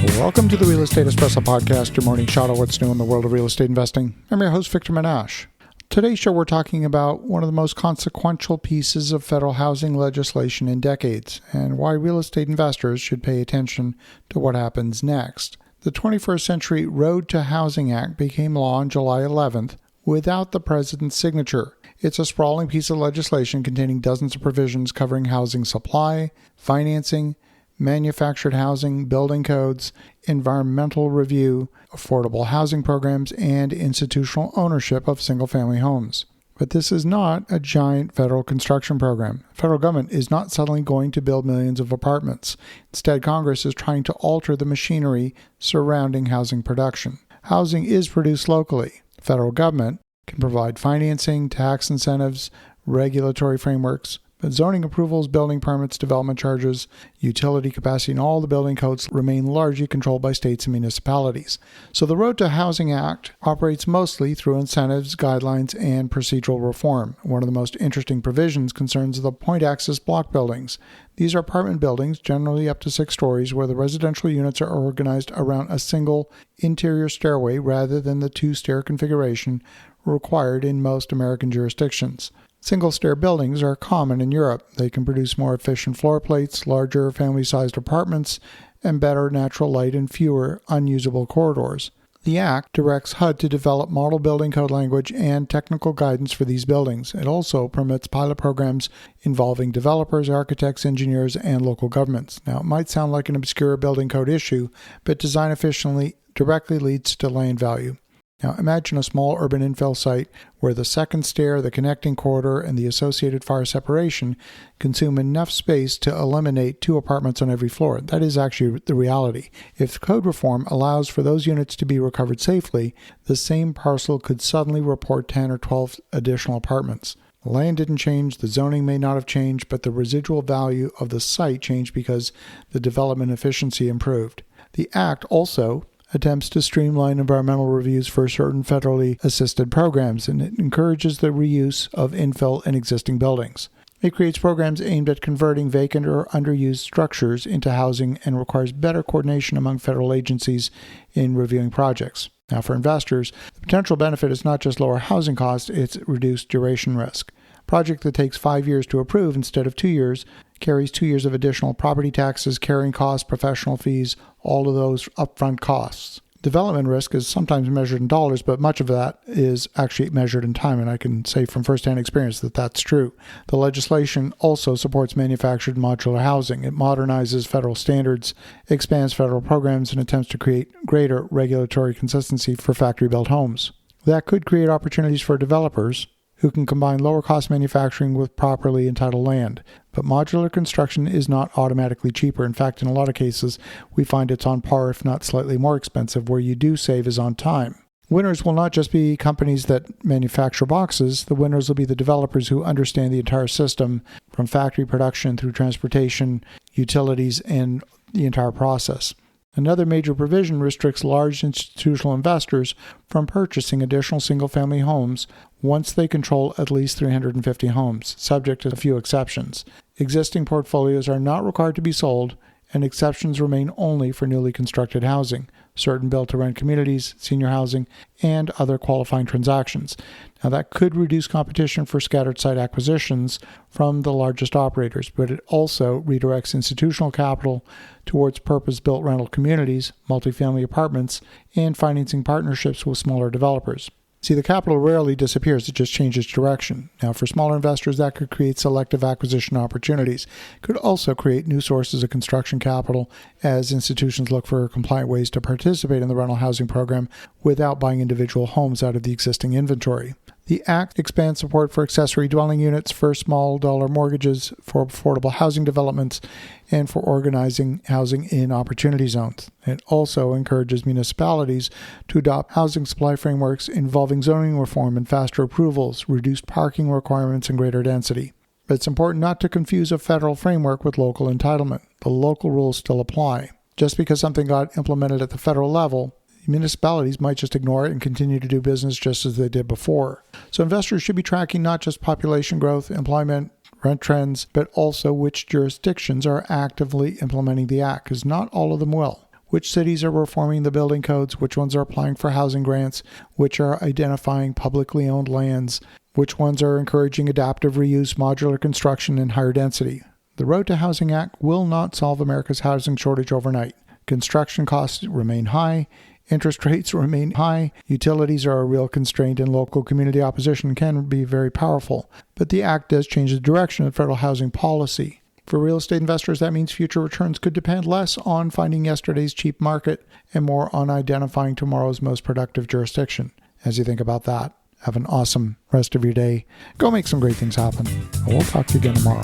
Welcome to the Real Estate Espresso Podcast, your morning shot of what's new in the world of real estate investing. I'm your host, Victor Menasce. Today's show, we're talking about one of the most consequential pieces of federal housing legislation in decades, and why real estate investors should pay attention to what happens next. The 21st Century Road to Housing Act became law on July 11th without the president's signature. It's a sprawling piece of legislation containing dozens of provisions covering housing supply, financing, manufactured housing, building codes, environmental review, affordable housing programs, and institutional ownership of single-family homes. But this is not a giant federal construction program. The federal government is not suddenly going to build millions of apartments. Instead, Congress is trying to alter the machinery surrounding housing production. Housing is produced locally. The federal government can provide financing, tax incentives, regulatory frameworks, but zoning approvals, building permits, development charges, utility capacity, and all the building codes remain largely controlled by states and municipalities. So the Road to Housing Act operates mostly through incentives, guidelines, and procedural reform. One of the most interesting provisions concerns the point-access block buildings. These are apartment buildings, generally up to 6 stories, where the residential units are organized around a single interior stairway rather than the 2-stair configuration required in most American jurisdictions. Single-stair buildings are common in Europe. They can produce more efficient floor plates, larger family-sized apartments, and better natural light and fewer unusable corridors. The Act directs HUD to develop model building code language and technical guidance for these buildings. It also permits pilot programs involving developers, architects, engineers, and local governments. Now, it might sound like an obscure building code issue, but design efficiently directly leads to land value. Now, imagine a small urban infill site where the second stair, the connecting corridor, and the associated fire separation consume enough space to eliminate 2 apartments on every floor. That is actually the reality. If code reform allows for those units to be recovered safely, the same parcel could suddenly report 10 or 12 additional apartments. The land didn't change, the zoning may not have changed, but the residual value of the site changed because the development efficiency improved. The Act also attempts to streamline environmental reviews for certain federally assisted programs, and it encourages the reuse of infill in existing buildings. It creates programs aimed at converting vacant or underused structures into housing and requires better coordination among federal agencies in reviewing projects. Now, for investors, the potential benefit is not just lower housing costs, it's reduced duration risk. A project that takes 5 years to approve instead of 2 years carries 2 years of additional property taxes, carrying costs, professional fees, all of those upfront costs. Development risk is sometimes measured in dollars, but much of that is actually measured in time, and I can say from firsthand experience that that's true. The legislation also supports manufactured modular housing. It modernizes federal standards, expands federal programs, and attempts to create greater regulatory consistency for factory-built homes. That could create opportunities for developers who can combine lower-cost manufacturing with properly entitled land. But modular construction is not automatically cheaper. In fact, in a lot of cases, we find it's on par, if not slightly more expensive. Where you do save is on time. Winners will not just be companies that manufacture boxes. The winners will be the developers who understand the entire system, from factory production through transportation, utilities, and the entire process. Another major provision restricts large institutional investors from purchasing additional single-family homes once they control at least 350 homes, subject to a few exceptions. Existing portfolios are not required to be sold, and exceptions remain only for newly constructed housing, certain built-to-rent communities, senior housing, and other qualifying transactions. Now, that could reduce competition for scattered site acquisitions from the largest operators, but it also redirects institutional capital towards purpose-built rental communities, multifamily apartments, and financing partnerships with smaller developers. See, the capital rarely disappears, it just changes direction. Now, for smaller investors, that could create selective acquisition opportunities. It could also create new sources of construction capital as institutions look for compliant ways to participate in the rental housing program without buying individual homes out of the existing inventory. The Act expands support for accessory dwelling units, for small dollar mortgages, for affordable housing developments, and for organizing housing in opportunity zones. It also encourages municipalities to adopt housing supply frameworks involving zoning reform and faster approvals, reduced parking requirements, and greater density. But it's important not to confuse a federal framework with local entitlement. The local rules still apply. Just because something got implemented at the federal level, municipalities might just ignore it and continue to do business just as they did before. So investors should be tracking not just population growth, employment, rent trends, but also which jurisdictions are actively implementing the Act, because not all of them will. which cities are reforming the building codes, which ones are applying for housing grants, which are identifying publicly owned lands, which ones are encouraging adaptive reuse, modular construction, and higher density. The Road to Housing Act will not solve America's housing shortage overnight. Construction costs remain high, interest rates remain high, utilities are a real constraint, and local community opposition can be very powerful. But the act does change the direction of federal housing policy. For real estate investors, that means future returns could depend less on finding yesterday's cheap market and more on identifying tomorrow's most productive jurisdiction. As you think about that, have an awesome rest of your day. Go make some great things happen. We'll talk to you again tomorrow.